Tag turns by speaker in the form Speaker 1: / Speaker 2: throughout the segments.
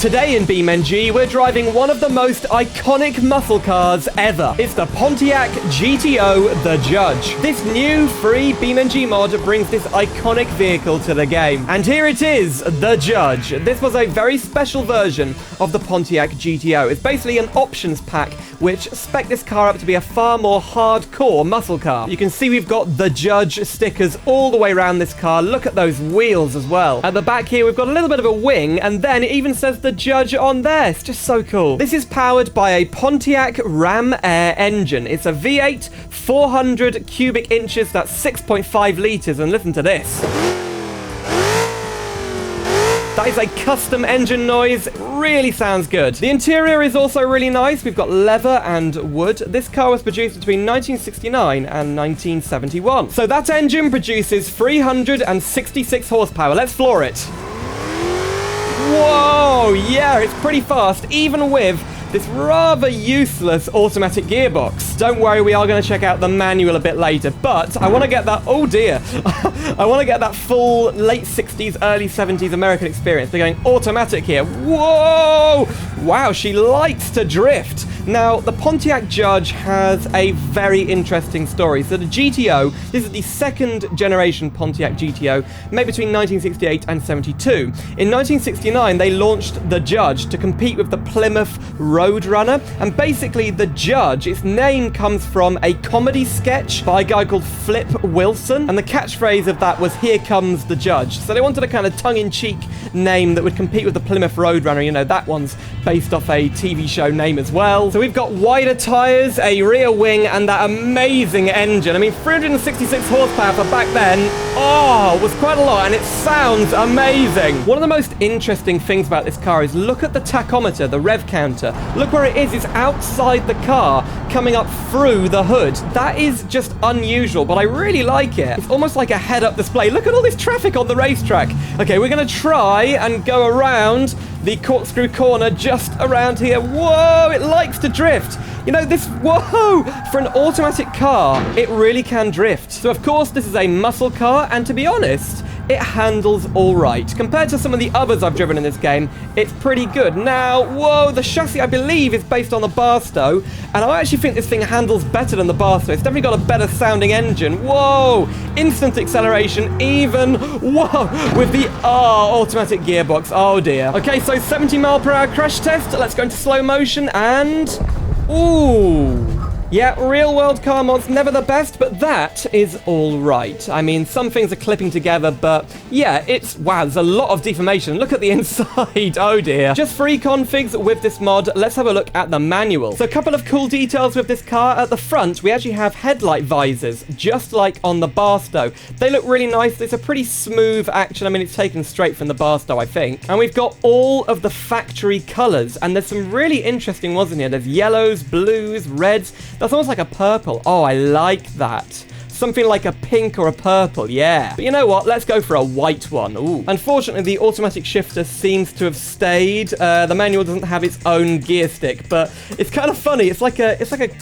Speaker 1: Today in BeamNG, we're driving one of the most iconic muscle cars ever. It's the Pontiac GTO the Judge. This new free BeamNG mod brings this iconic vehicle to the game. And here it is, the Judge. This was a very special version of the Pontiac GTO. It's basically an options pack which spec this car up to be a far more hardcore muscle car. You can see we've got the Judge stickers all the way around this car. Look at those wheels as well. At the back here, we've got a little bit of a wing, and then it even says the Judge on there. It's just so cool. This is powered by a Pontiac Ram Air engine. It's a V8, 400 cubic inches, that's 6.5 litres, and listen to this. That is a custom engine noise. It really sounds good. The interior is also really nice. We've got leather and wood. This car was produced between 1969 and 1971. So that engine produces 366 horsepower. Let's floor it. Whoa, yeah, it's pretty fast, even with this rather useless automatic gearbox. Don't worry, we are going to check out the manual a bit later, but I want to get that, oh dear, I want to get that full late 60s, early 70s American experience. They're going automatic here. Whoa! Wow, she likes to drift. Now, the Pontiac Judge has a very interesting story. So the GTO, this is the second generation Pontiac GTO, made between 1968 and 72. In 1969, they launched the Judge to compete with the Plymouth Roadrunner. And basically, the Judge, its name comes from a comedy sketch by a guy called Flip Wilson. And the catchphrase of that was, "Here comes the Judge." So they wanted a kind of tongue-in-cheek name that would compete with the Plymouth Roadrunner. You know, that one's based off a TV show name as well. So we've got wider tyres, a rear wing, and that amazing engine. I mean, 366 horsepower for back then, was quite a lot, and it sounds amazing. One of the most interesting things about this car is look at the tachometer, the rev counter. Look where it is. It's outside the car, coming up through the hood. That is just unusual, but I really like it. It's almost like a head-up display. Look at all this traffic on the racetrack. Okay, we're going to try and go around the corkscrew corner just around here. Whoa, it likes to drift. You know, this, whoa, for an automatic car, it really can drift. So, of course, this is a muscle car, and to be honest, it handles all right. Compared to some of the others I've driven in this game, it's pretty good. Now, whoa, the chassis, I believe, is based on the Barstow, and I actually think this thing handles better than the Barstow. It's definitely got a better sounding engine. Whoa, instant acceleration, even, whoa, with the automatic gearbox. Oh, dear. Okay, so 70 mile per hour crash test. Let's go into slow motion, and, ooh. Yeah, real-world car mods, never the best, but that is all right. I mean, some things are clipping together, but yeah, it's, wow, there's a lot of deformation. Look at the inside. Oh, dear. Just free configs with this mod. Let's have a look at the manual. So a couple of cool details with this car. At the front, we actually have headlight visors, just like on the Barstow. They look really nice. It's a pretty smooth action. I mean, it's taken straight from the Barstow, I think. And we've got all of the factory colors, and there's some really interesting ones in here. There's yellows, blues, reds. That's almost like a purple. Oh, I like that. Something like a pink or a purple, yeah. But you know what? Let's go for a white one. Ooh. Unfortunately, the automatic shifter seems to have stayed. The manual doesn't have its own gear stick, but it's kind of funny. It's like a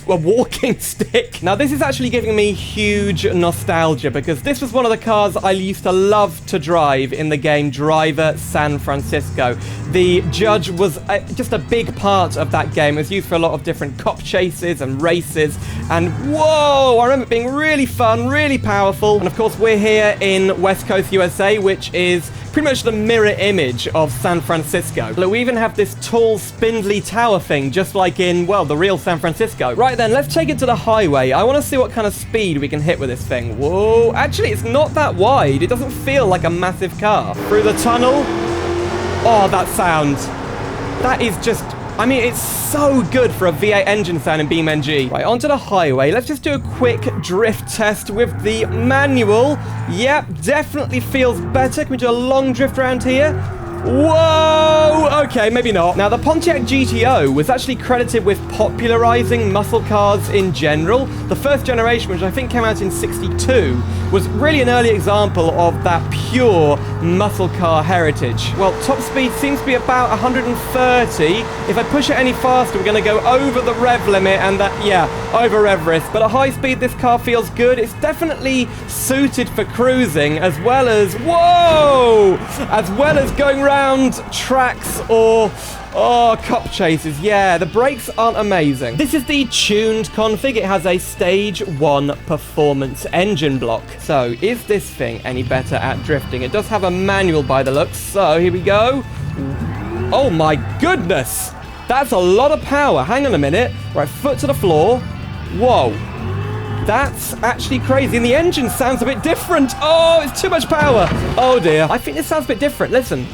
Speaker 1: walking stick. Now, this is actually giving me huge nostalgia because this was one of the cars I used to love to drive in the game Driver San Francisco. The Judge was just a big part of that game. It was used for a lot of different cop chases and races. And whoa, I remember it being really fun, really powerful. And of course, we're here in West Coast, USA, which is pretty much the mirror image of San Francisco. Look, we even have this tall, spindly tower thing, just like in, well, the real San Francisco. Right then, let's take it to the highway. I want to see what kind of speed we can hit with this thing. Whoa, actually, it's not that wide. It doesn't feel like a massive car. Through the tunnel. Oh, that sound. That is just, I mean, it's so good for a V8 engine sound in BeamNG. Right, onto the highway. Let's just do a quick drift test with the manual. Yep, definitely feels better. Can we do a long drift around here? Whoa! Okay, maybe not. Now, the Pontiac GTO was actually credited with popularizing muscle cars in general. The first generation, which I think came out in '62, was really an early example of that pure muscle car heritage. Well, top speed seems to be about 130. If I push it any faster, we're going to go over the rev limit, and that, yeah, over rev risk. But at high speed, this car feels good. It's definitely suited for cruising, as well as, whoa! As well as going around tracks or or... Oh, cop chases. Yeah, the brakes aren't amazing. This is the tuned config. It has a stage 1 performance engine block. So, is this thing any better at drifting? It does have a manual by the looks. So, here we go. Oh my goodness. That's a lot of power. Hang on a minute. Right, foot to the floor. Whoa. That's actually crazy. And the engine sounds a bit different. Oh, it's too much power. Oh dear. I think this sounds a bit different. Listen.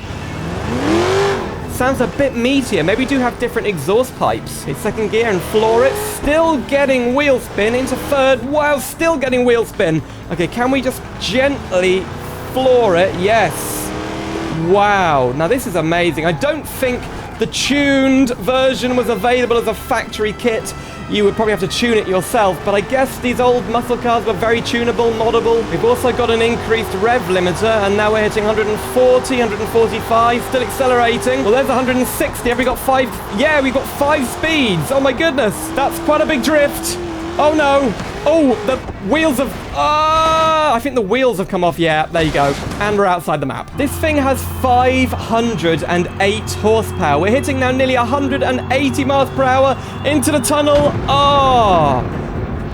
Speaker 1: Sounds a bit meatier. Maybe we do have different exhaust pipes. Hit second gear and floor it. Still getting wheel spin into third. Wow, still getting wheel spin. Okay, can we just gently floor it? Yes. Wow. Now this is amazing. I don't think the tuned version was available as a factory kit. You would probably have to tune it yourself, but I guess these old muscle cars were very tunable, moddable. We've also got an increased rev limiter, and now we're hitting 140, 145, still accelerating. Well, there's 160. Have we got 5? Yeah, we've got 5 speeds. Oh my goodness, that's quite a big drift. Oh no. Oh, the wheels have... I think the wheels have come off. Yeah, there you go. And we're outside the map. This thing has 508 horsepower. We're hitting now nearly 180 miles per hour into the tunnel. Oh,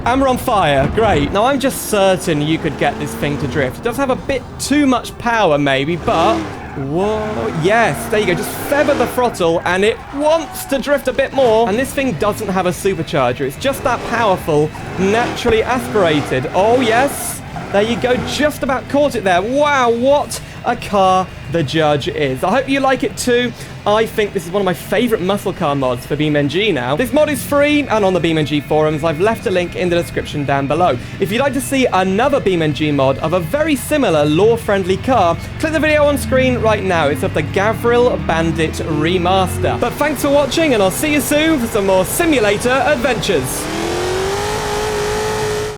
Speaker 1: and we're on fire. Great. Now, I'm just certain you could get this thing to drift. It does have a bit too much power, maybe, but... Whoa, yes, there you go. Just feather the throttle and it wants to drift a bit more. And this thing doesn't have a supercharger. It's just that powerful, naturally aspirated. Oh, yes. There you go. Just about caught it there. Wow, what a car the Judge is. I hope you like it too. I think this is one of my favorite muscle car mods for BeamNG now. This mod is free, and on the BeamNG forums, I've left a link in the description down below. If you'd like to see another BeamNG mod of a very similar law-friendly car, click the video on screen right now. It's of the Gavril Bandit Remaster. But thanks for watching, and I'll see you soon for some more simulator adventures.